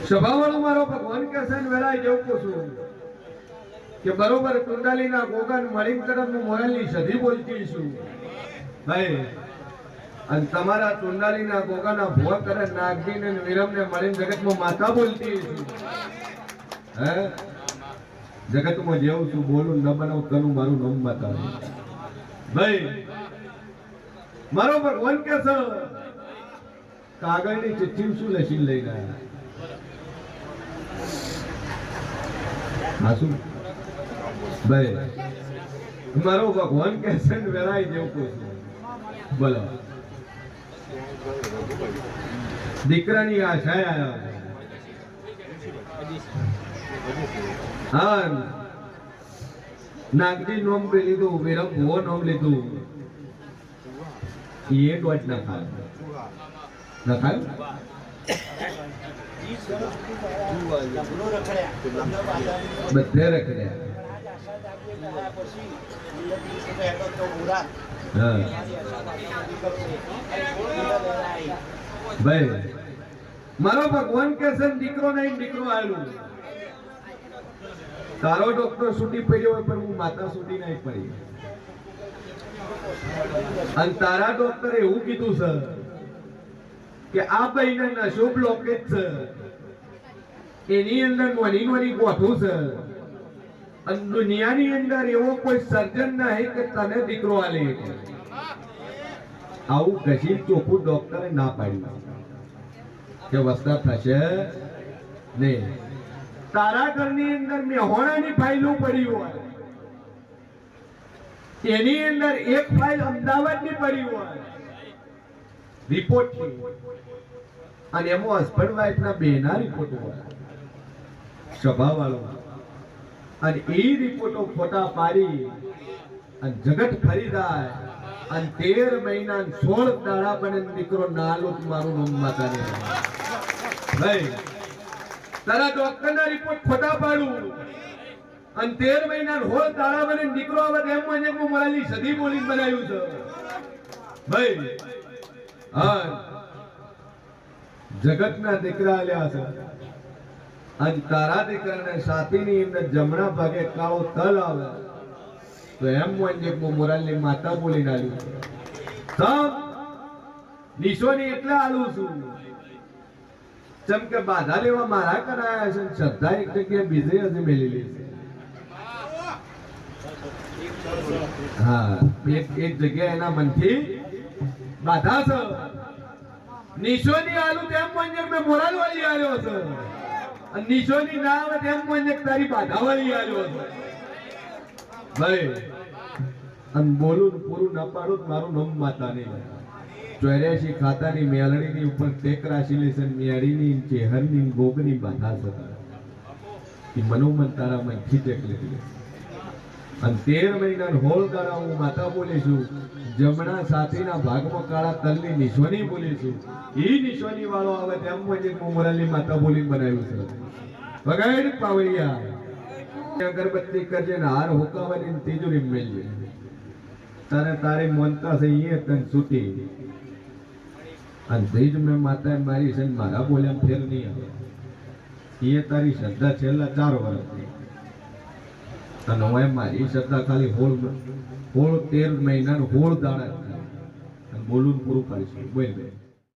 સ્વભાવવાળો મારો ભગવાન કે છે ને વેળાએ જેવું પૂછું કે બરોબર કુંડાલીના ગોગાન મળી તરફ હું મોરલની સધી બોલતી છું ભાઈ, અને તમારા કુંડાલીના ગોગાના ભોગ કરે નાગજીને વિરમને મળીને જગતમાં માતા બોલતી છું હે, જગતમાં જેવું છું બોલું ન બનાવ તનું મારું નામ માતા ભાઈ. મારો ભગવાન કે છે કાગળની ચિઠ્ઠી શું લખી લઈને આવ્યા? હાસુ ભાઈ, મારો ભગવાન કે છે ને વેરાય જેવું પૂછું બોલો. દીકરાની આશા આવ્યા હા, નાગજી નોમ લીધું, વિરમ ભુવો નોમ લીધું, એ ડોટ ના ખાય ના ખાય બધે રખડ્યા. ભાઈ મારો ભગવાન કે છે દીકરો નહીં દીકરો આવેલું. તારો ડોક્ટર છૂટી પડ્યો હોય પણ હું માતા છૂટી નહીં પડી, અને તારા ડોક્ટરે એવું કીધું છે કે આ ભાઈને અશુભ લોકેટ છે, એની અંદર નોની નોની ગોઠું છે, અને દુનિયાની અંદર એવો કોઈ સર્જન નહીં કે તને દીકરો આલે. આવું ઘસી ચોખ્ખું ડોક્ટરે ના પાડ્યું કે વસ્તા થશે નહીં. તારા ઘરની અંદર મેહોણાની ફાઇલો પડી હોય, એની અંદર એક ફાઇલ અમદાવાદની પડી હોય રિપોર્ટ છે, અને એમાં હસબન્ડ વાઇફના બેના રિપોર્ટ હોય સ્વભાવવાળો, અને એ રિપોર્ટો ફોટા પાડી અને જગત ફરી જાય, અને 13 મહિના 16 દાડા બને દીકરો ના લો મારું નામ માતા ને ભાઈ. તારા ડોક્ટરના રિપોર્ટ ખોટા પાડું અને 13 મહિના 16 દાડા બને દીકરો આવે એમ મને હું મારી સદી બોલી બનાવ્યું છે ભાઈ. હા, જગતના દીકરા આલ્યા છે, અને તારા દીકરાને સાતીની અંદર જમણા ભાગે કાળો તલ આવે તો એમ મને હું મોરાલની માતા બોલીને આલ્યું છે. નિશોની એટલે આલું છું જેમ કે બાધા લેવા મારા કરાયા છે, શ્રદ્ધા એક જગ્યાએ બીજે હજી મેલેલી છે. હા, એક જગ્યાએ એના મનથી બાધા છે. નિશોની આલુ તેમ મને મેં મોરાલ વાળી આવ્યો છે, અને નિશોની ના આવે તેમ મને તારી બાધા વાળી આવ્યો છે ભાઈ. અને બોલું પૂરું ના પાડું મારું નામ માતા નહીં. 84 ખાતાની મેલડીની ઉપર ટેક રાશિલી છે, મેળીની ચેહરની ગોગની બાધા છે, એ મનોમન તારા મનથી ટેક લીધી. અને 13 મહિના 16 દાડા હું માતા બોલીશું, જમણા સાથીના ભાગમાં કાળા તલની નિશોની બોલીશું. એ નિશોની વાળો આવે તેમ મને હું મોરાલની માતા બોલીને બનાવ્યું છે. વગાડ પાવડિયા અગરબત્તી કરજે ને હાર હુકાવાની તિજોરી મેલજે, તારે તારી મોનતા છે એ તને છૂટી. અને ભેજ મેં માતા મારી છે મારા બોલ્યા ફેર નહીં આવે, એ તારી શ્રદ્ધા છેલ્લા 4 વર્ષથી, અને હું મારી શ્રદ્ધા ખાલી 16 13 મહિના 16 દાડા બોલું પૂરું કરીશું. બોલ ભાઈ.